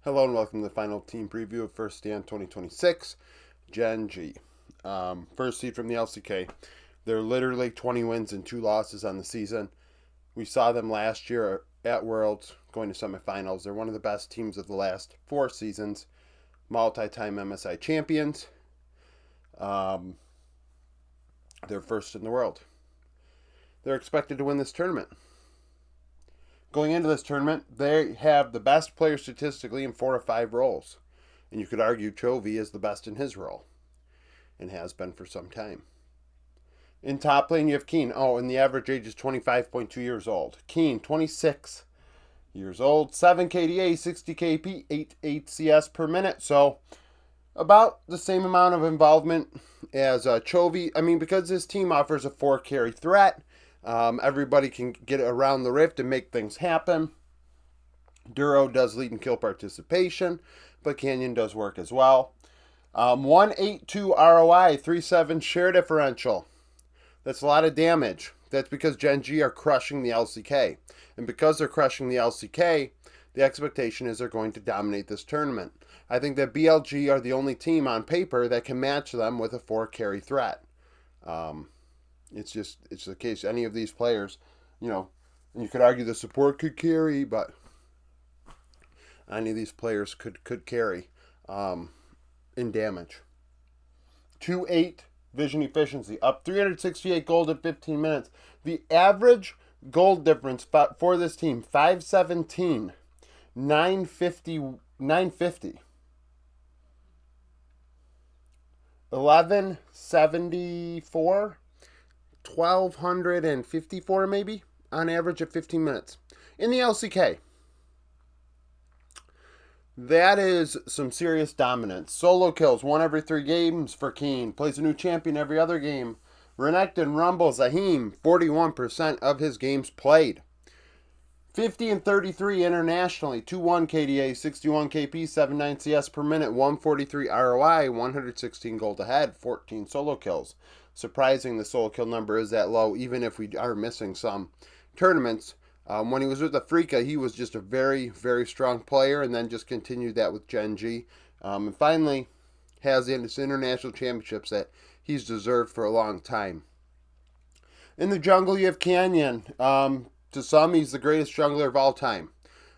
Hello and welcome to the final team preview of First Stand 2026, GEN.G. First seed from the LCK. They're literally 20 wins and 2 losses on the season. We saw them last year at Worlds going to semifinals. They're one of the best teams of the last 4 seasons. Multi-time MSI champions. They're first in the world. They're expected to win this tournament. Going into this tournament, they have the best player statistically in 4 of 5 roles. And you could argue Chovy is the best in his role. And has been for some time. In top lane, you have Kiin. And the average age is 25.2 years old. Kiin, 26 years old. 7 KDA, 60 KP, 8 CS per minute. So, about the same amount of involvement as Chovy. Because this team offers a 4 carry threat. Everybody can get around the rift and make things happen. Duro does lead in kill participation, but Canyon does work as well. 182 ROI, 3.7 share differential. That's a lot of damage. That's because Gen.G are crushing the LCK. And because they're crushing the LCK, the expectation is they're going to dominate this tournament. I think that BLG are the only team on paper that can match them with a 4 carry threat. It's the case. Any of these players, and you could argue the support could carry, but any of these players could carry in damage. 2.8 vision efficiency, up 368 gold in 15 minutes. The average gold difference for this team, 517, 950, 1174. 1,254 maybe on average at 15 minutes in the LCK. That is some serious dominance. Solo kills 1 every 3 games for Kiin. Plays a new champion every other game. Renekton, Rumble, Zaheem, 41% of his games played. 50 and 33 internationally. 2-1 KDA, 61 KP, 7.9 CS per minute, 143 ROI, 116 gold ahead, 14 solo kills. Surprising the solo kill number is that low, even if we are missing some tournaments. When he was with Africa, he was just a very, very strong player, and then just continued that with Gen.G. And finally has his international championships that he's deserved for a long time. In the jungle, you have Canyon. To some, he's the greatest jungler of all time.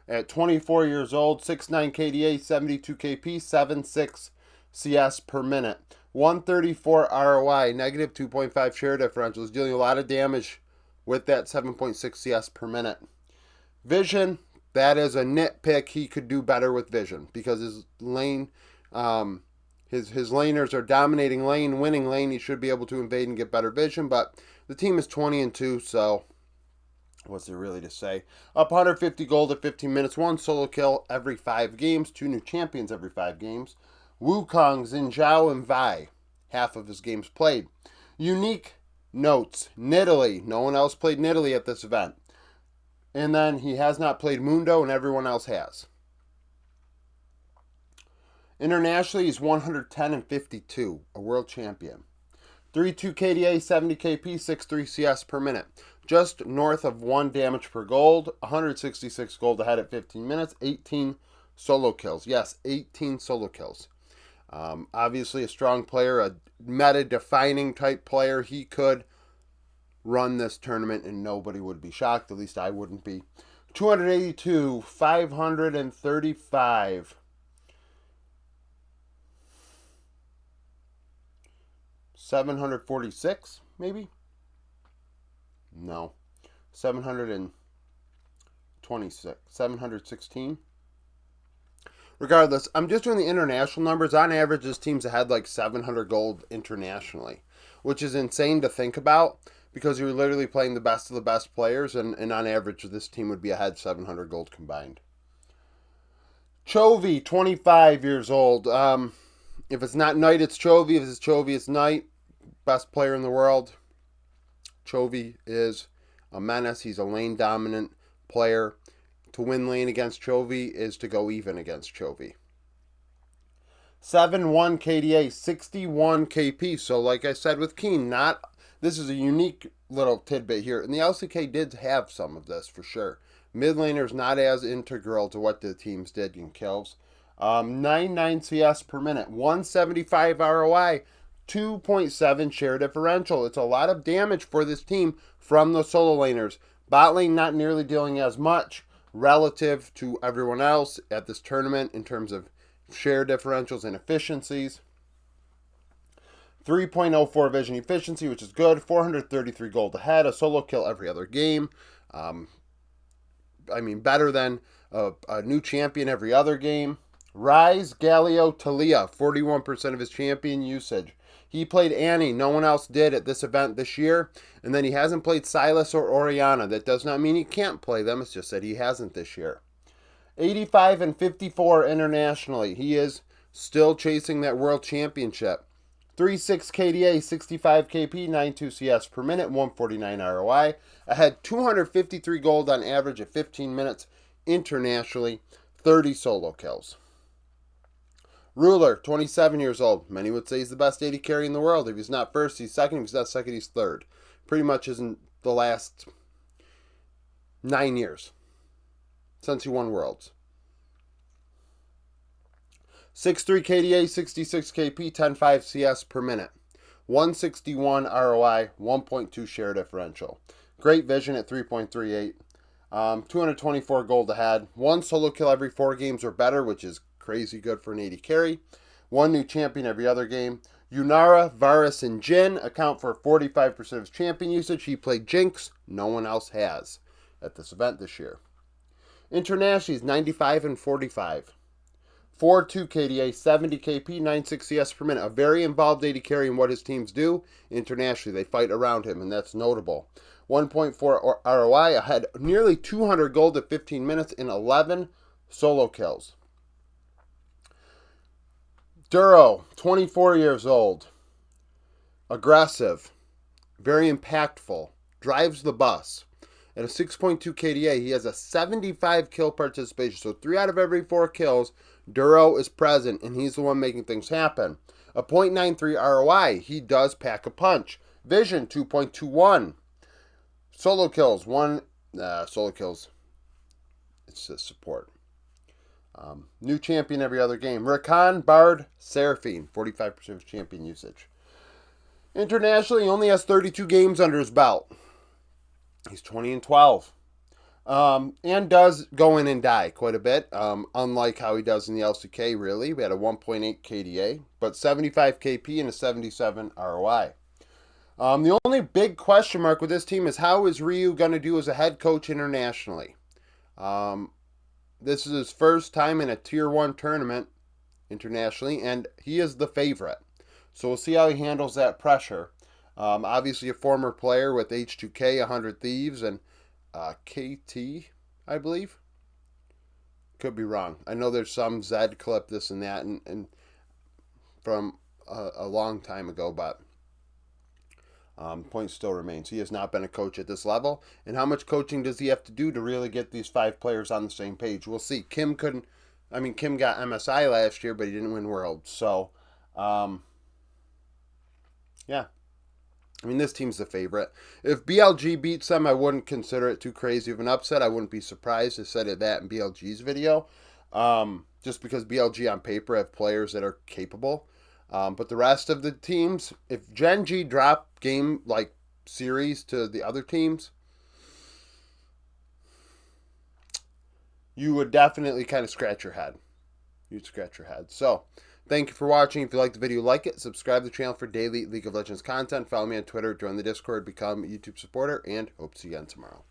At 24 years old, 6.9 KDA, 72 KP, 7.6 CS per minute. 134 ROI, negative 2.5 share differential. Is dealing a lot of damage with that 7.6 CS per minute. Vision, that is a nitpick. He could do better with vision because his lane, his laners are dominating lane, winning lane. He should be able to invade and get better vision, but the team is 20-2, so what's there really to say? Up 150 gold at 15 minutes, 1 solo kill every 5 games, 2 new champions every 5 games. Wukong, Xin Zhao, and Vi, half of his games played. Unique notes, Nidalee. No one else played Nidalee at this event. And then he has not played Mundo, and everyone else has. Internationally, he's 110 and 52, a world champion. 3.2 KDA, 70 KP, 6.3 CS per minute. Just north of 1 damage per gold, 166 gold ahead at 15 minutes, 18 solo kills. Yes, 18 solo kills. Obviously a strong player, a meta-defining type player. He could run this tournament and nobody would be shocked. At least I wouldn't be. 282, 535. 746, maybe? No. 726. 716. Regardless, I'm just doing the international numbers. On average, this team's had like 700 gold internationally, which is insane to think about because you're literally playing the best of the best players, and on average, this team would be ahead 700 gold combined. Chovy, 25 years old. If it's not Knight, it's Chovy. If it's Chovy, it's Knight. Best player in the world. Chovy is a menace. He's a lane-dominant player. To win lane against Chovy is to go even against Chovy. 7.1 KDA, 61 KP. So like I said with Kiin, this is a unique little tidbit here. And the LCK did have some of this for sure. Mid laner's not as integral to what the teams did in kills. 99 CS per minute, 175 ROI, 2.7 share differential. It's a lot of damage for this team from the solo laners. Bot lane not nearly dealing as much relative to everyone else at this tournament in terms of share differentials and efficiencies. 3.04 vision efficiency, which is good. 433 gold ahead. A solo kill every other game. Better than a new champion every other game. Rise, Galio, Talia, 41% of his champion usage. He played Annie. No one else did at this event this year. And then he hasn't played Silas or Orianna. That does not mean he can't play them. It's just that he hasn't this year. 85 and 54 internationally. He is still chasing that world championship. 3.6 KDA, 65 KP, 92 CS per minute, 149 ROI. Ahead 253 gold on average at 15 minutes internationally. 30 solo kills. Ruler, 27 years old. Many would say he's the best AD carry in the world. If he's not first, he's second. If he's not second, he's third. Pretty much isn't the last 9 years since he won Worlds. 6.3 KDA, 66 KP, 10.5 CS per minute. 161 ROI, 1.2 share differential. Great vision at 3.38. 224 gold ahead. 1 solo kill every 4 games or better, which is crazy good for an AD carry. 1 new champion every other game. Yunara, Varus, and Jin account for 45% of his champion usage. He played Jinx. No one else has at this event this year. Internationally, he's 95 and 45. 4.2 KDA, 70 KP, 96 CS per minute. A very involved AD carry in what his teams do. Internationally, they fight around him, and that's notable. 1.4 ROI, ahead nearly 200 gold at 15 minutes in 11 solo kills. Duro, 24 years old. Aggressive. Very impactful. Drives the bus. At a 6.2 KDA, he has a 75 kill participation. So 3 out of every 4 kills, Duro is present, and he's the one making things happen. A 0.93 ROI. He does pack a punch. Vision, 2.21. Solo kills, solo kills. It's just support. New champion every other game. Rakan, Bard, Seraphine, 45% of champion usage. Internationally, he only has 32 games under his belt. He's 20 and 12. And does go in and die quite a bit, unlike how he does in the LCK, really. We had a 1.8 KDA, but 75 KP and a 77 ROI. The only big question mark with this team is how is Ryu going to do as a head coach internationally? This is his first time in a Tier 1 tournament internationally, and he is the favorite. So we'll see how he handles that pressure. Obviously a former player with H2K, 100 Thieves, and KT, I believe. Could be wrong. I know there's some Zed clip, this and that, and from a long time ago, but point still remains. He has not been a coach at this level. And how much coaching does he have to do to really get these 5 players on the same page? We'll see. Kim got MSI last year, but he didn't win Worlds. So, yeah. This team's the favorite. If BLG beats them, I wouldn't consider it too crazy of an upset. I wouldn't be surprised. I said that in BLG's video. Just because BLG on paper have players that are capable. But the rest of the teams, if Gen.G drop game series to the other teams, you would definitely kind of scratch your head. You'd scratch your head. So, thank you for watching. If you liked the video, like it. Subscribe to the channel for daily League of Legends content. Follow me on Twitter, join the Discord, become a YouTube supporter, and hope to see you again tomorrow.